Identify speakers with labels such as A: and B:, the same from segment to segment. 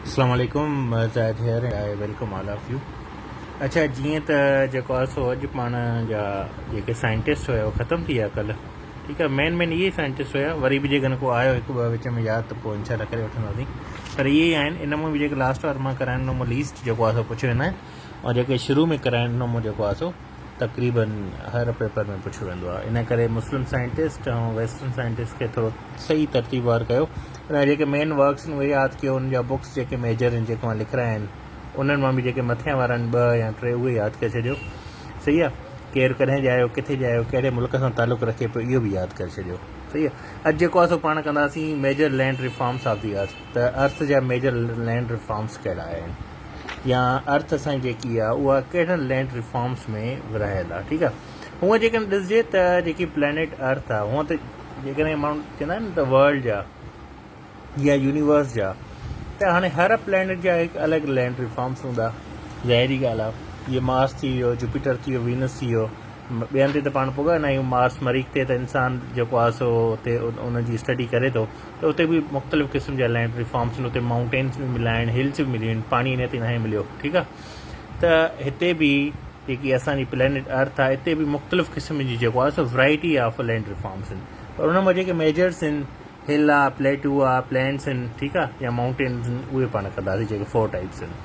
A: अस्सलाम वालेकुम, Zahid here I welcome all of U. अच्छा, जीअं त जेको आहे सो अॼु पाण जा जेके साइंटिस्ट हुया उहो ख़तमु थी विया कल्ह। ठीकु आहे, मेन इहे साइंटिस्ट हुया, वरी बि जेकॾहिं को आयो हिकु ॿ विच में यादि त पोइ इंशाल्लाह करे वठंदासीं, पर इहे ई आहिनि। इन में बि जेके लास्ट वार मां कराइण ॾिनो लीस्ट जेको आहे सो पुछियो वेंदा आहिनि, ऐं जेके शुरू में कराइण ॾिनो जेको आहे सो तक़रीबन हर पेपर में पुछियो वेंदो आहे। इन करे मुस्लिम साइंटिस्ट ऐं वेस्टर्न साइंटिस्ट खे थोरो सही तरतीबवार कयो। पर जेके मेन वर्क्स आहिनि उहे यादि कयो, उन जा बुक्स जेके मेजर आहिनि जेके मां लिखराया आहिनि उन्हनि मां बि जेके मथियां वारा आहिनि 2 या 3 उहे यादि करे छॾियो। सही आहे, केरु कॾहिं ॼायो, किथे ॼायो, कहिड़े मुल्क सां तालुक़ु रखे पियो, इहो बि यादि करे छॾियो। सही आहे, अॼु जेको आहे सो पाण कंदासीं major land reforms of the अर्थ। त अर्थ जा मेजर लैंड रिफॉर्म्स कहिड़ा आहिनि, या अर्थ असांजी जेकी आहे उहा कहिड़नि लैंड रिफॉर्म्स में विरहायल आहे। ठीकु आहे, हूअं जेकॾहिं ॾिसिजे त जेकी प्लैनेट अर्थ आहे, हूअं त जेकॾहिं माण्हू चवंदा आहिनि त वर्ल्ड जा या यूनिवर्स जा, त हाणे हर प्लैनेट जा हिकु अलॻि लैंड रिफॉर्म्स हूंदा। ज़ाहिरी ॻाल्हि आहे, इहो मार्स थी वियो, जुपिटर थी वियो, वीनस थी वियो। ॿियनि ते त पाण पुॻंदा आहियूं, मार्स मरीख़ ते त इंसानु जेको आहे सो उते उनजी स्टडी करे थो, त उते बि मुख़्तलिफ़ क़िस्म जा लैंड रिफॉर्म्स आहिनि। उते माउंटेन्स बि मिलिया आहिनि, हिल्स बि मिलियूं आहिनि, पाणी इन ते नाहे मिलियो। ठीकु आहे, त हिते बि जेकी असांजी प्लैनेट अर्थ आहे, हिते बि मुख़्तलिफ़ क़िस्म जी जेको आहे सो वैराइटी ऑफ लैंड रिफॉर्म्स आहिनि। पर उन मां जेके मेजर्स आहिनि, हिल आहे, प्लेटू आहे, प्लैन्स आहिनि, ठीकु आहे, या माउंटेन्स आहिनि, उहे पाण कंदासीं, जेके 4 टाइप्स आहिनि।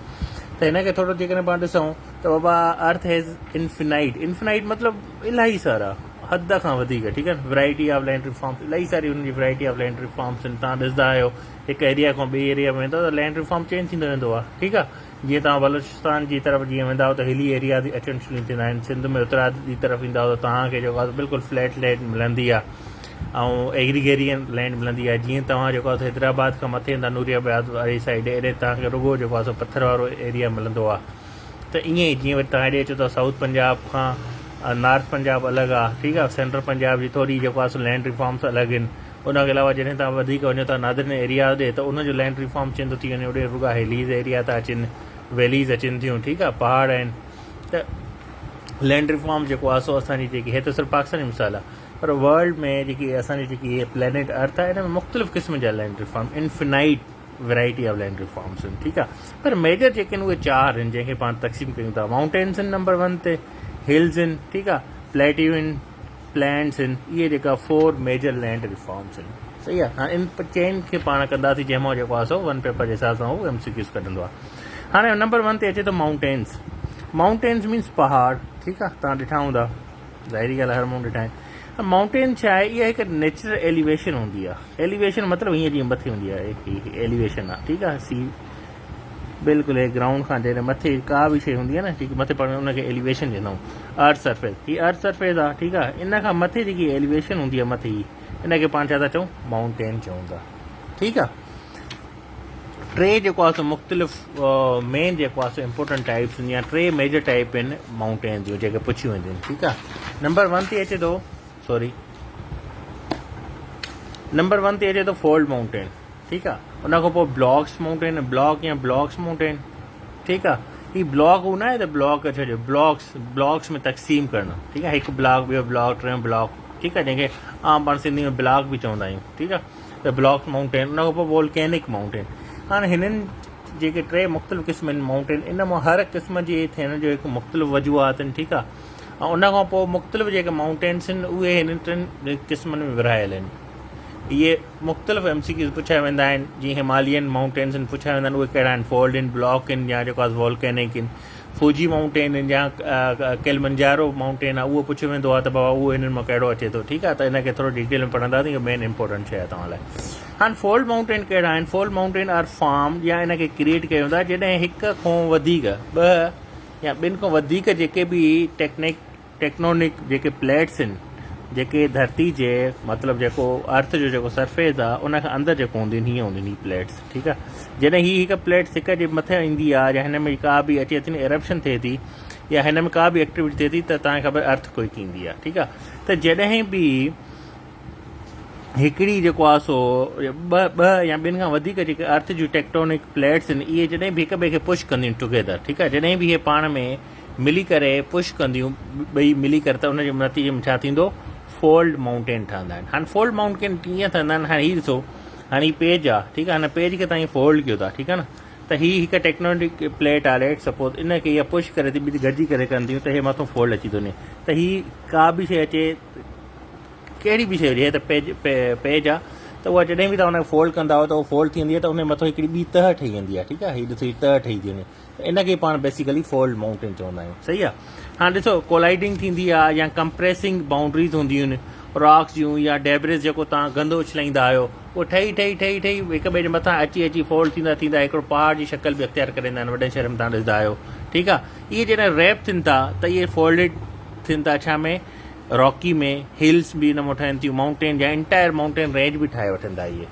A: त हिन खे थोरो जेकॾहिं पाण ॾिसूं त बाबा अर्थ हैज़ इन्फिनाइट मतिलबु इलाही सारा, हद खां वधीक। ठीकु आहे, वैराइटी ऑफ लैंड रिफॉर्म्स, इलाही सारी हुनजी वैराइटी ऑफ लैंड रिफॉर्म्स आहिनि। तव्हां ॾिसंदा आहियो हिकु एरिया खां ॿिए एरिया में वेंदो त लैंड रिफॉर्म चेंज थींदो वेंदो आहे। ठीकु आहे, जीअं तव्हां बलोचिस्तान जी तरफ़ जीअं वेंदा त हिली एरिया अचणु शुरू थींदा आहिनि। सिंध में उत्तराद जी तरफ़ ईंदा त तव्हांखे जेको आहे बिल्कुलु फ्लैट लैंड मिलंदी आहे ऐं एग्रीगेरियन लैंड मिलंदी आहे। जीअं तव्हां जेको आहे हैदराबाद खां मथे ईंदा नूरियाबाद वारी साइड, एॾे तव्हांखे रुगो जेको आहे सो पथर वारो एरिया मिलंदो आहे। त ईअं ई जीअं वरी तव्हां हेॾे अचो त साउथ पंजाब खां नॉर्थ पंजाब अलॻि आहे। ठीकु आहे, सेंट्रल पंजाब जी थोरी जेको आहे सो लैंड रिफॉर्म्स अलॻि आहिनि। उनखे अलावा जॾहिं तव्हां वधीक वञो था नादरन एरिया ॾे त उनजो लैंड रिफॉर्म चेंज थो थी वञे। ओॾे रुॻा हिलीज़ एरिया था अचनि, वैलीज़ अचनि थियूं। ठीकु आहे, पहाड़ आहिनि। त लैंड रिफॉर्म जेको आहे सो असांजी जेकी हे त सिर्फ़ु पाकिस्तान जी मिसाल आहे, पर वर्ल्ड में जेकी असांजी जेकी इहे प्लैनेट अर्थ आहे, हिन में मुख़्तलिफ़ क़िस्म जा land reform, infinite variety of land reforms आहिनि। ठीकु आहे, पर मेजर जेके आहिनि उहे 4 आहिनि, जंहिंखे पाण तक़सीम कयूं था। माउंटेन्स आहिनि नंबर 1 ते, हिल्स आहिनि, ठीकु आहे, प्लेट्यू आहिनि, प्लैन्स आहिनि। इहे जेका 4 मेजर लैंड रिफॉर्म्स आहिनि। सही आहे, हाणे इन चेन खे पाण कंदासीं, जंहिंमां जेको आहे सो 1 पेपर जे हिसाब सां उहो MCQs कढंदो आहे। हाणे नंबर 1 ते अचे थो माउंटेन्स। माउंटेन्स मीन्स पहाड़। ठीकु आहे, तव्हां ॾिठा हूंदा, ज़ाहिरी ॻाल्हि हर माण्हू ॾिठा आहिनि। माउंटेन छा आहे, इहा हिकु नेचुरल एलिवेशन हूंदी आहे। एलिवेशन मतिलबु हीअं जीअं मथे हूंदी आहे, एलिवेशन आहे। ठीकु आहे, सी बिल्कुलु हे ग्राउंड खां जॾहिं मथे का बि शइ हूंदी आहे न, ठीकु, मथे पाण उनखे एलिवेशन चवंदा आहियूं। अर्थ सरफेस, हीअ अर्थ सरफेस आहे। ठीकु आहे, इन खां मथे जेकी एलिवेशन हूंदी आहे मथे ही, इनखे पाण छा था चऊं, माउंटेन चऊं था। ठीकु आहे, 3 जेको आहे सो मुख़्तलिफ़ मेन जेको आहे सो इम्पोर्टेंट टाइप्स आहिनि, या 3 मेजर टाइप आहिनि माउंटेन जूं जेके पुछियूं वेंदियूं आहिनि। ठीकु आहे, नंबर 1 ते अचे थो नंबर 1 ते अचे थो फोल्ड माउंटेन। ठीकु आहे, उनखां पोइ ब्लॉक्स माउंटेन, ब्लॉक या ब्लॉक्स माउंटेन। ठीकु आहे, ही ब्लॉक हूंदा आहे त ब्लॉक छॾियो, ब्लॉक्स में तक़सीम करणु। ठीकु आहे, हिकु ब्लॉक, ॿियो ब्लॉक, टियों ब्लॉक। ठीकु आहे, जंहिंखे आम पाण सिंधी में ब्लॉक बि चवंदा आहियूं। ठीकु आहे, त ब्लॉक माउंटेन, उनखां पोइ वोल्केनिक माउंटेन। हाणे हिननि जेके 3 मुख़्तलिफ़ क़िस्म आहिनि माउंटेन, इन मां हर क़िस्म जे थियण जो हिकु मुख़्तलिफ़ वजूहात आहिनि। ठीकु आहे, ऐं उनखां पोइ मुख़्तलिफ़ जेके माउंटेन्स आहिनि उहे हिननि 3 क़िस्मनि में विरहायल आहिनि। इहे मुख़्तलिफ़ MCQs पुछिया वेंदा आहिनि। जीअं हिमालयन माउंटेन्स आहिनि, पुछिया वेंदा आहिनि उहे कहिड़ा आहिनि, फोल्ड आहिनि, ब्लॉक आहिनि, या जेको आहे वॉल्केनिक आहिनि। फूजी माउंटेन आहिनि, या किलिमंजारो माउंटेन आहे, उहो पुछियो वेंदो आहे त बाबा उहो हिननि मां कहिड़ो अचे थो। ठीकु आहे, त इनखे थोरो डिटेल में पढ़ंदासीं, मेन इंपॉर्टेंट शइ आहे तव्हां लाइ। हाणे फोल्ड माउंटेन कहिड़ा आहिनि, फोल्ड माउंटेन आर फॉर्म, या इनखे क्रिएट कयो वेंदो आहे जॾहिं हिक खां वधीक, 2 या ॿिनि खां वधीक जेके बि टेक्टोनिक जेके प्लेट्स आहिनि, जेके धरती जे मतिलबु जेको अर्थ जो जेको सरफेस आहे उनखां अंदरि जेको हूंदियूं आहिनि, हीअं हूंदियूं आहिनि हीअ प्लेट्स। ठीकु आहे, जॾहिं हीअ हिकु प्लेट हिक जे मथे ईंदी आहे, या हिन में का बि अचे थी न, एरप्शन थिए थी, या हिन में का बि एक्टिविटी थिए थी, त तव्हांखे ख़बर अर्थ कोई ईंदी आहे। ठीकु आहे, त जॾहिं बि हिकिड़ी जेको आहे सो 2 या ॿिनि खां वधीक जेके अर्थ जूं टेक्टोनिक प्लेट्स आहिनि, इहे जॾहिं बि हिक ॿिए खे पुश कंदियूं टुगेदर। ठीकु आहे, जॾहिं बि इहे पाण में मिली करे पुश कंदियूं, ॿई मिली करे, त उनजे नतीजे में छा थींदो, फोल्ड माउंटेन ठहंदा आहिनि। हाणे फोल्ड माउंटेन कीअं ठहंदा आहिनि, हाणे हीअ ॾिसो, हाणे हीअ पेज आहे। ठीकु आहे, हिन पेज खे तव्हां फोल्ड कयो था। ठीकु आहे न, त त ही हिकु टेक्टोनिक प्लेट आहे लेट सपोज इन खे इहा पुश करे थी ॿी गॾिजी करे कंदियूं त इहे मथां फोल्ड अची थो वञे त ही का बि शइ अचे कहिड़ी बि शइ हुजे त पेज आहे त उहा जॾहिं बि तव्हां हुनखे फोल्ड कंदा त उहो फोल्ड थी वेंदी आहे त उन मथां हिकिड़ी ॿी तह ठही वेंदी आहे ठीकु आहे हीअ ॾिसो हीअ तह ठही थी वञे त इनखे पाण बेसिकली फोल्ड माउंटेन चवंदा आहियूं सही आहे हाणे ॾिसो कोलाइडिंग थींदी आहे या कंप्रेसिंग बाउंड्रीज़ हूंदियूं आहिनि रॉक्स जूं या डेब्रिस जेको तव्हां गंदो उछलाईंदा आहियो उहो ठही हिक ॿिए जे मथां अची फोल्ड थींदा हिकिड़ो पहाड़ जी शक्ल बि अख़्तियार करे वेंदा आहिनि वॾे शहर में तव्हां ॾिसंदा आहियो ठीकु आहे इहे जॾहिं रैप थियनि था त इहे फोल्डेड थियनि था छा में रॉकी में हिल्स बि इन मां ठहनि थियूं माउंटेन या इंटायर माउंटेन रेंज बि ठाहे वठनि था इहे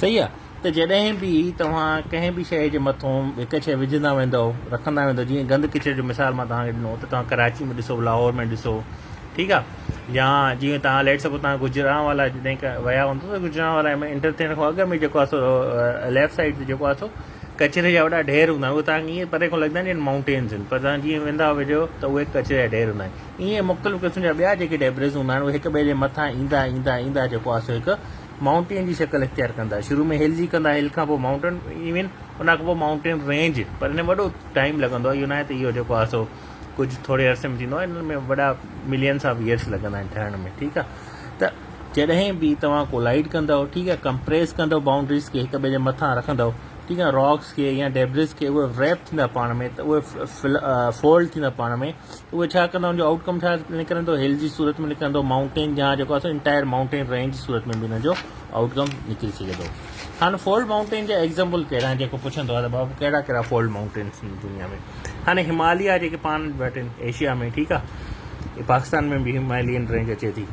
A: सही आहे त जॾहिं बि तव्हां कंहिं बि शइ जे मथां हिकु शइ विझंदा वेंदव रखंदा वेंदव जीअं गंद किचरे जो मिसाल मां तव्हांखे ॾिनो त तव्हां कराची में ॾिसो लाहौर में ॾिसो ठीकु आहे या जीअं तव्हां लेट सपोज तव्हां गुजरांवाला जॾहिं विया हूंदो त गुजरांवाला में एंटर थियण खां अॻु में जेको आहे सो लेफ्ट साइड ते जेको आहे सो कचरे जा वॾा ढेर हूंदा आहिनि उहे तव्हांखे ईअं परे खां लॻंदा आहिनि माउंटेन्स आहिनि पर तव्हां जीअं वेंदा वेझो त उहे कचरे जा ढेर हूंदा आहिनि ईअं मुख़्तलिफ़ क़िस्म जा ॿिया जेके डेब्रिस हूंदा आहिनि उहे हिक ॿिए जे मथां ईंदा जेको आहे सो हिकु माउंटेन जी शक्ल इख़्तियार कंदा शुरू में हिल जी कंदा हिल खां पोइ माउंटेन इवन उन खां पोइ माउंटेन रेंज पर हिन वॾो टाइम लॻंदो आहे इहो न आहे त इहो जेको आहे सो कुझु थोरे अरसे में थींदो आहे हिन में वॾा मिलियंस ऑफ ईयर्स लॻंदा आहिनि ठहण में ठीकु आहे त जॾहिं बि तव्हां कोलाइड कंदव ठीकु आहे कंप्रेस कंदव बाउंड्रीज़ खे हिक ॿिए जे मथां रखंदव ठीकु आहे रॉक्स खे या डेब्रिस खे उहे रैप थींदा पाण में त उहे फोल्ड थींदा पाण में उहे छा कंदा हुनजो आउटकम छा निकिरंदो हिल जी सूरत में निकिरंदो माउंटेन जहाँ जेको आहे इंटायर माउंटेन रेंज जी सूरत में बि हिनजो आउटकम निकिरी सघे थो हाणे फोल्ड माउंटेन जा एग्ज़ाम्पल कहिड़ा आहिनि जेको पुछंदो आहे त बाबू कहिड़ा फोल्ड माउंटेन्स आहिनि दुनिया में हाणे हिमालय जेके पाण वटि आहिनि एशिया में ठीकु आहे पाकिस्तान में बि हिमालयन रेंज अचे थी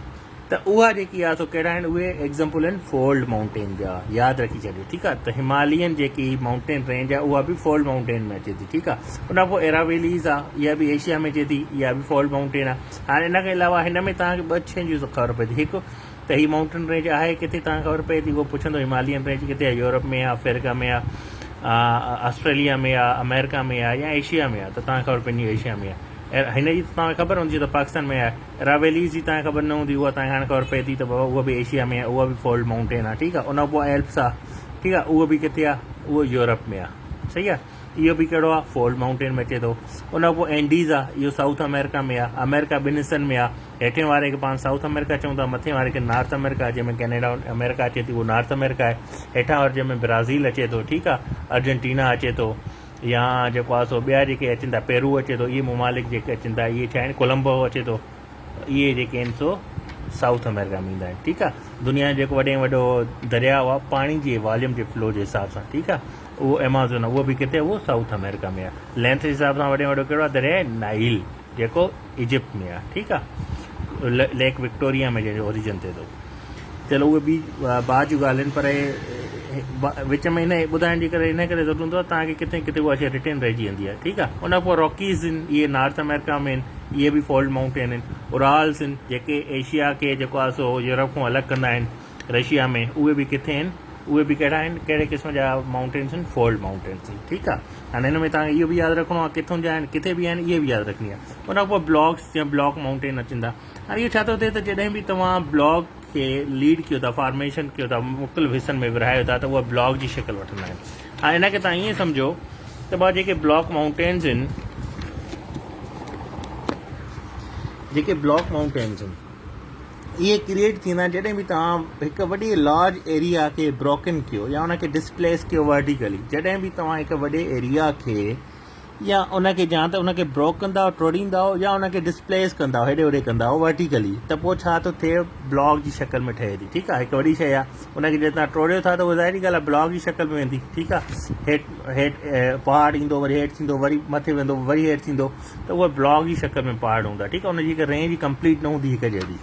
A: त उहा जेकी आहे सो कहिड़ा आहिनि उहे एग्ज़ाम्पल आहिनि फोल्ड माउंटेन जा यादि रखी छॾियो ठीकु आहे त हिमालयन जेकी माउंटेन रेंज आहे उहा बि फोल्ड माउंटेन में अचे थी ठीकु आहे उन खां पोइ एरावेलीज़ आहे इहा बि एशिया में अचे थी इहा बि फोल्ड माउंटेन आहे हाणे इन खां अलावा हिन में तव्हांखे ॿ शयुनि जी ख़बर पए थी हिकु त हीअ माउंटेन रेंज आहे किथे तव्हांखे ख़बर पए थी उहो पुछंदो हिमालयन रेंज किथे आहे यूरोप में आहे अफ्रीका में आहे ऑस्ट्रेलिया में आहे अमेरिका में आहे या एशिया में आहे त तव्हांखे ख़बर पवंदी एशिया में आहे हिन जी तव्हांखे ख़बर हूंदी त पाकिस्तान में आहे रावेलीज़ जी तव्हांखे ख़बर न हूंदी उहा तव्हांखे हाणे ख़बर पए थी त बाबा उहा बि एशिया में आहे उहा बि फोल्ड माउंटेन आहे ठीकु आहे उन खां पोइ एल्प्स आहे ठीकु आहे उहो बि किथे आहे उहो यूरोप में आहे सही आहे इहो बि कहिड़ो आहे फोल्ड माउंटेन में अचे थो उन खां पोइ एंडीज़ आहे इहो साउथ अमेरिका में आहे अमेरिका ॿिनि हिसनि में आहे हेठे वारे खे पाण साउथ अमेरिका चऊं था मथे वारे खे नॉर्थ अमेरिका जंहिंमें कैनेडा अमेरिका अचे थी उहो नॉर्थ अमेरिका आहे हेठां वारे जंहिंमें ब्राज़ील अचे थो ठीकु आहे अर्जेंटीना अचे थो या जेको आहे सो ॿिया जेके अचनि था पेरू अचे थो इहे ममालिक जेके अचनि था इहे छा आहिनि कोलंबो अचे थो इहे जेके आहिनि सो साउथ अमेरिका में ईंदा आहिनि ठीकु आहे दुनिया जो जेको वॾे में वॾो दरियाउ आहे पाणी जे वॉल्यूम जे फ्लो जे हिसाब सां ठीकु आहे उहो एमाज़ोन आहे उहो बि किथे उहो साउथ अमेरिका में आहे लेंथ जे हिसाब सां वॾे में वॾो कहिड़ो आहे दरिया नाइल जेको इजिप्ट में आहे ठीकु आहे लेक विक्टोरिया में जंहिंजो ओरिजिन थिए थो चलो उहे बि बाद जूं ॻाल्हियुनि पर विच में हिन ॿुधाइण जे करे इन करे ज़रूरत हूंदो आहे तव्हांखे किथे किथे उहा शइ रिटेन रहिजी वेंदी आहे ठीकु आहे उन खां पोइ रॉकीज़ आहिनि इहे नॉर्थ अमेरिका में आहिनि इहे बि फोल्ड माउंटेन आहिनि उराल्स आहिनि जेके एशिया खे जेको आहे सो यूरोप खां अलॻि कंदा आहिनि रशिया में उहे बि किथे आहिनि उहे बि कहिड़ा आहिनि कहिड़े क़िस्म जा माउंटेन्स आहिनि फोल्ड माउंटेन्स आहिनि ठीकु आहे हाणे हिन में तव्हांखे इहो बि यादि रखिणो आहे किथां जा आहिनि किथे बि आहिनि इहे बि यादि रखणी आहे उन खां पोइ ब्लॉक्स या ब्लॉक माउंटेन अचनि था हाणे इहो छा थो थिए त जॾहिं बि तव्हां ब्लॉक खे लीड कयो था फॉर्मेशन कयो था मुख़्तलिफ़ हिसनि में विरहायो था त उहा ब्लॉक जी शिकिल वठंदा आहिनि हाणे हिनखे तव्हां ईअं सम्झो त भाउ जेके ब्लॉक माउंटेन्स आहिनि जेके ब्लॉक माउंटेन्स आहिनि इहे क्रिएट थींदा आहिनि जॾहिं बि तव्हां हिकु वॾी लार्ज एरिया खे ब्रोकन कयो या उनखे डिस्प्लेस कयो वर्टिकली जॾहिं बि तव्हां हिकु वॾे एरिया खे या उनखे या त उनखे ब्रोक कंदा टोड़ींदा या उनखे डिस्प्लेस कंदा हेॾे होॾे कंदा वर्टिकली त पोइ छा थो थिए ब्लॉक जी शक्ल में ठहे थी ठीकु आहे हिकु वॾी शइ आहे उनखे जे तव्हां टोड़ियो था त उहा ज़ाहिरी ॻाल्हि आहे ब्लॉक जी शक्ल में वेंदी ठीकु आहे हेठि पहाड़ ईंदो वरी हेठि थींदो वरी मथे वेंदो वरी हेठि थींदो त उहा ब्लॉक जी शक्ल में पहाड़ हूंदा ठीकु आहे उनजी हिकु रेंज कंप्लीट न हूंदी हिकु जहिड़ी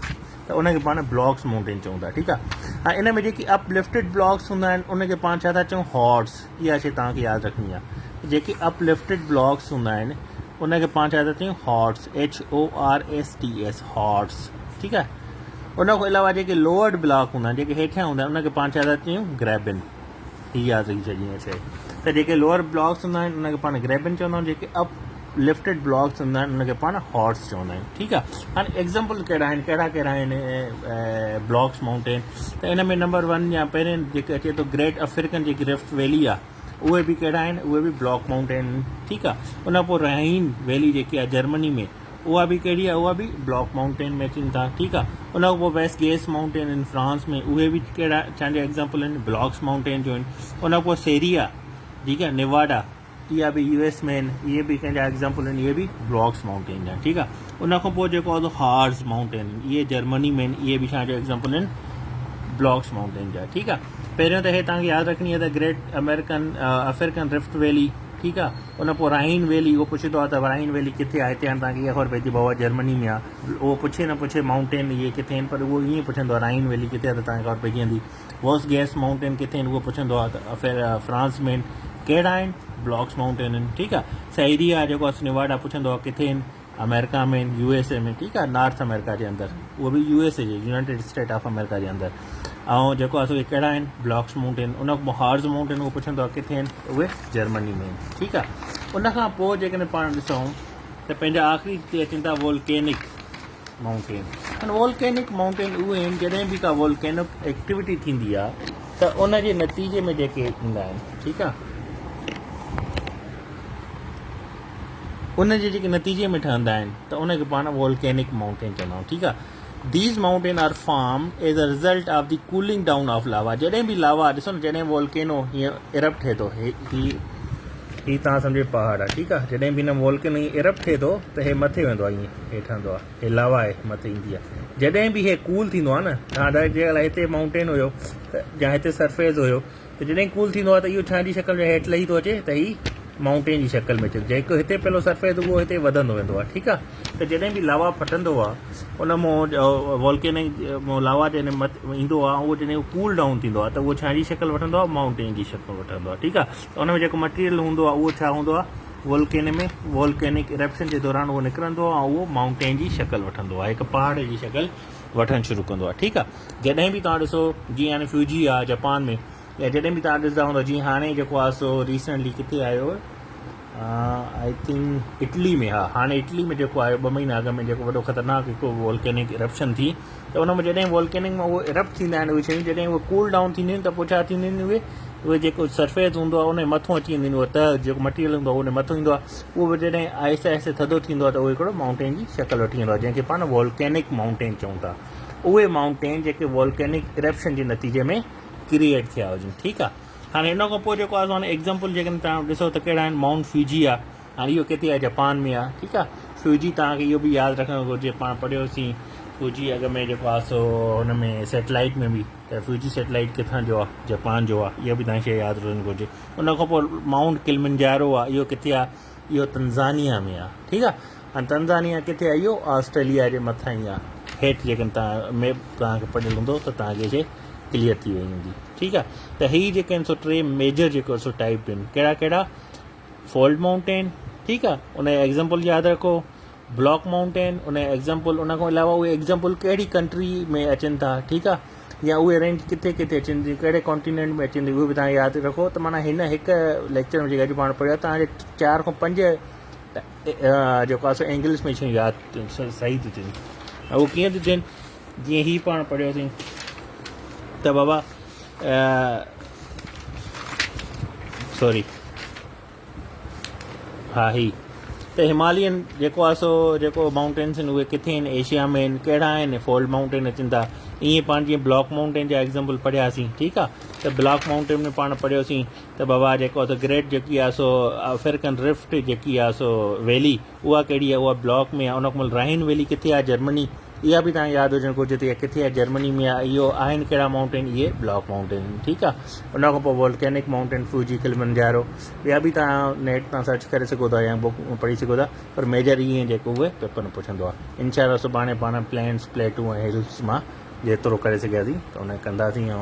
A: त उनखे पाण ब्लॉक्स माउंटेन चऊं था ठीकु आहे हाणे इन में जेकी अपलिफ्टेड ब्लॉक्स हूंदा आहिनि उनखे पाण छा था चऊं हॉर्स इहा शइ तव्हांखे यादि रखणी आहे जेके अपलिफ्टेड ब्लॉक्स हूंदा आहिनि उनखे पाण छा था चयूं हॉर्स HORSTS हॉर्स ठीकु आहे उन खां अलावा जेके लोअर्ड ब्लॉक हूंदा आहिनि जेके हेठियां हूंदा आहिनि उनखे पाण छा था चयूं ग्रेबिन हीअ यादि रखी छॾी शइ त जेके लोअर ब्लॉक्स हूंदा आहिनि उनखे पाण ग्रेबिन चवंदा आहियूं जेके अप लिफ्टेड ब्लॉक्स हूंदा आहिनि उनखे पाण हॉर्स चवंदा आहियूं ठीकु आहे हाणे एग्ज़ाम्पल कहिड़ा आहिनि कहिड़ा आहिनि ब्लॉक्स माउंटेन त इन में नंबर 1 या पहिरें जेके अचे थो ग्रेट अफ्रीकन जेकी रिफ्ट वैली आहे उहे बि कहिड़ा आहिनि, उहे बि ब्लॉक माउंटेन, ठीकु आहे। उन पोइ राइन वैली जेकी आहे जर्मनी में, उहा बि कहिड़ी आहे, उहा बि ब्लॉक माउंटेन में अचनि था, ठीकु आहे। उन खां पोइ वेस्ट गेस माउंटेन इन फ्रांस में, उहे बि कहिड़ा छांजा एग्ज़ाम्पल आहिनि, ब्लॉक्स माउंटेन जो आहिनि। उन खां पोइ सेरिया, ठीकु आहे, निवाडा, इहा बि US में आहिनि, इहे बि कंहिंजा एग्ज़ाम्पल आहिनि, इहे बि ब्लॉक्स माउंटेन जा, ठीकु आहे। उन खां पोइ जेको आहे हार्स माउंटेन, इहे जर्मनी में आहिनि, इहे बि छांजा एग्ज़ाम्पल आहिनि, ब्लॉक्स माउंटेन जा, ठीकु आहे। पहिरियों त हे तव्हांखे यादि रखणी आहे त ग्रेट अफ्रीकन रिफ्ट वैली, ठीकु आहे। उन पोइ राइन वैली, उहो पुछंदो आहे त राइन वैली किथे आहे, हिते हाणे तव्हांखे इहा ख़बर पइजी बाबा जर्मनी में आहे, उहो पुछे न पुछे माउंटेन इहे किथे आहिनि, पर उहो ईअं पुछंदो आहे राइन वैली किथे आहे, त तव्हांखे ख़बर पइजी वेंदी। वेस्ट गेस माउंटेन किथे आहिनि, उहो पुछंदो आहे त फ्रांस में आहिनि, कहिड़ा आहिनि, ब्लॉक्स माउंटेन आहिनि, ठीकु आहे। सैरिया जेको आहे निवाडा पुछंदो आहे किथे आहिनि, अमेरिका में आहिनि, USA में, ठीकु आहे, नॉर्थ अमेरिका जे अंदरि, उहो बि USA जे यूनाइटेड स्टेट ऑफ अमेरिका जे अंदरि। ऐं जेको आहे कहिड़ा आहिनि, ब्लॉक्स माउंटेन। उन खां पोइ हार्स माउंटेन, उहो पुछंदो आहे किथे आहिनि, उहे जर्मनी में आहिनि, ठीकु आहे। उन खां पोइ जेकॾहिं पाण ॾिसूं त पंहिंजा आख़िरी ते अचनि था वोल्केनिक माउंटेन। वोल्केनिक माउंटेन उहे आहिनि जॾहिं बि का वोल्केनिक एक्टिविटी थींदी आहे त उन जे नतीजे में जेके ईंदा आहिनि, ठीकु आहे, उन जे जेके नतीजे में ठहंदा आहिनि त उनखे पाण वोल्केनिक माउंटेन चवंदा आहियूं, ठीकु आहे। These mountain are form as a result of the cooling down of lava. जॾहिं बि लावा, ॾिसो न, जॾहिं वोल्केनो हीअं इरप्ट थिए थो, ही तव्हां सम्झो पहाड़ आहे, ठीकु आहे। जॾहिं बि हिन वोल्केनो हीअं इरप्ट थिए थो त हे मथे वेंदो आहे, ईअं हेठि हूंदो आहे, हे लावा आहे मथे ईंदी आहे। जॾहिं बि हे कूल थींदो आहे न, तव्हां जे हिते माउंटेन हुयो या हिते सरफेस हुयो, त जॾहिं कूल थींदो आहे त इहो छा जी शकल में हेठि लही थो अचे, त ही माउंटेन जी शकल में अचे। जेको हिते पहिरियों सरफेस उहो हिते वधंदो वेंदो आहे, ठीकु आहे। त जॾहिं बि लावा फटंदो आहे, उन मां वोल्केनिक लावा जॾहिं ईंदो आहे, उहो जॾहिं कूल डाउन थींदो आहे त उहो छा जी शकल वठंदो आहे, माउंटेन जी शकल वठंदो आहे, ठीकु आहे। त उन में जेको मटीरियल हूंदो आहे उहो छा हूंदो आहे, वोल्केनिक इरप्शन जे दौरान उहो निकिरंदो आहे ऐं उहो माउंटेन जी शकल वठंदो आहे, हिकु पहाड़ जी शकल वठणु शुरू कंदो आहे, ठीकु आहे। जॾहिं बि तव्हां ॾिसो, जीअं हाणे फ्यूजी आहे जापान में, या जॾहिं बि तव्हां ॾिसंदा हूंदो, जीअं हाणे जेको आहे सो रिसेंटली किथे आयो, आई थिंक इटली में, हा, हाणे इटली में जेको आहे 2 महीना अॻु में जेको वॾो ख़तरनाक हिकु वोल्केनिक इरप्शन थी, त उन में जॾहिं वोल्केनिक में उहो इरप्ट थींदा आहिनि, उहे शयूं जॾहिं उहे कूल डाउन थींदियूं आहिनि त पोइ छा थींदियूं आहिनि, उहे जेको सरफेस हूंदो आहे उन मथां अची वेंदियूं आहिनि, उहो त जेको मटीरियल हूंदो आहे उन मथां ईंदो आहे, उहो जॾहिं आहिस्ते आहिस्ते थधो थींदो आहे त उहो हिकिड़ो माउंटेन जी शकल वठी वेंदो आहे, जंहिंखे पाण वोल्केनिक माउंटेन चऊं था। उहे माउंटेन जेके वोल्केनिक इरप्शन जे नतीजे में क्रिएट थिया हुजनि, ठीकु आहे। हाणे हिन खां पोइ जेको आहे हाणे एग्ज़ाम्पल जेकॾहिं तव्हां ॾिसो त कहिड़ा आहिनि, माउंट फ्यूजी आहे, हाणे इहो किथे आहे, जापान में आहे, ठीकु आहे। फ्यूजी तव्हांखे इहो बि यादि रखणु घुरिजे, पाण पढ़ियोसीं फ्यूजी अॻ में जेको आहे सो हुन में सैटेलाइट में बि, त फ्यूजी सैटेलाइट किथां जो आहे, जापान जो आहे, इहो बि तव्हांखे शइ यादि रखणु घुरिजे। उन खां पोइ माउंट किलिमंजारो आहे, इहो किथे आहे, इहो तंज़ानिया में आहे, ठीकु आहे। हाणे तंज़ानिया किथे आहे, इहो ऑस्ट्रेलिया जे मथां ई आहे, हेठि जेकॾहिं तव्हां मैप तव्हांखे पढ़ियलु हूंदो त तव्हांखे शइ क्लियर थी वई हूंदी, ठीकु आहे। त हीअ जेके आहिनि सो 3 मेजर जेको सो टाइप आहिनि, कहिड़ा कहिड़ा, फोल्ड माउंटेन, ठीकु आहे, उन जा एग्ज़ाम्पल यादि रखो, ब्लॉक माउंटेन, उन जा एग्ज़ाम्पल, उन खां अलावा उहे एग्ज़ाम्पल कहिड़ी कंट्री में अचनि था, ठीकु आहे, या उहे रेंज किथे किथे अचनि थी, कहिड़े कॉन्टिनेंट में अचनि थी, उहे बि तव्हां यादि रखो। त माना हिन हिकु लेक्चर में जेका अॼु पाण पढ़ियो, तव्हांजे 4 खां 5 जेको आहे सो इंग्लिश में शयूं यादि सही थी थियनि। उहो कीअं थी थियनि, जीअं ही पाण पढ़ियोसीं त बाबा सॉरी, हा, ही त हिमालयन जेको आहे सो जेको माउंटेन्स आहिनि उहे किथे आहिनि, एशिया में आहिनि, कहिड़ा आहिनि, फोल्ड माउंटेन अचनि था। ईअं पाण जीअं ब्लॉक माउंटेन जा एग्ज़ाम्पल पढ़ियासीं, ठीकु आहे। त ब्लॉक माउंटेन में पाण पढ़ियोसीं त बाबा जेको आहे ग्रेट जेकी आहे सो अफ्रीकन रिफ्ट जेकी आहे सो वैली, उहा कहिड़ी आहे, उहा ब्लॉक में आहे। उन खां राइन वैली किथे आहे, जर्मनी, इहा बि तव्हांखे यादि हुजणु घुरिजे, त किथे आहे, जर्मनी में आहे। इहो आहिनि कहिड़ा माउंटेन, इहे ब्लॉक माउंटेन, ठीकु आहे। उन खां पोइ वोल्केनिक माउंटेन, फ्यूजी, किलिमंजारो, ॿिया बि तव्हां नेट तां सर्च करे सघो था या बुक पढ़ी सघो था, पर मेजर इहे जेको उहे पेपर में पुछंदो आहे। इनशाला सुभाणे पाण प्लेन्स, प्लेटूं ऐं हिल्स मां जेतिरो करे सघियासीं त उन कंदासीं, ऐं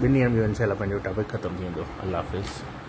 A: 2 ॾींहंनि में इनशाला पंहिंजो टॉपिक ख़तमु थी वेंदो। अल्लाह हाफ़िज़।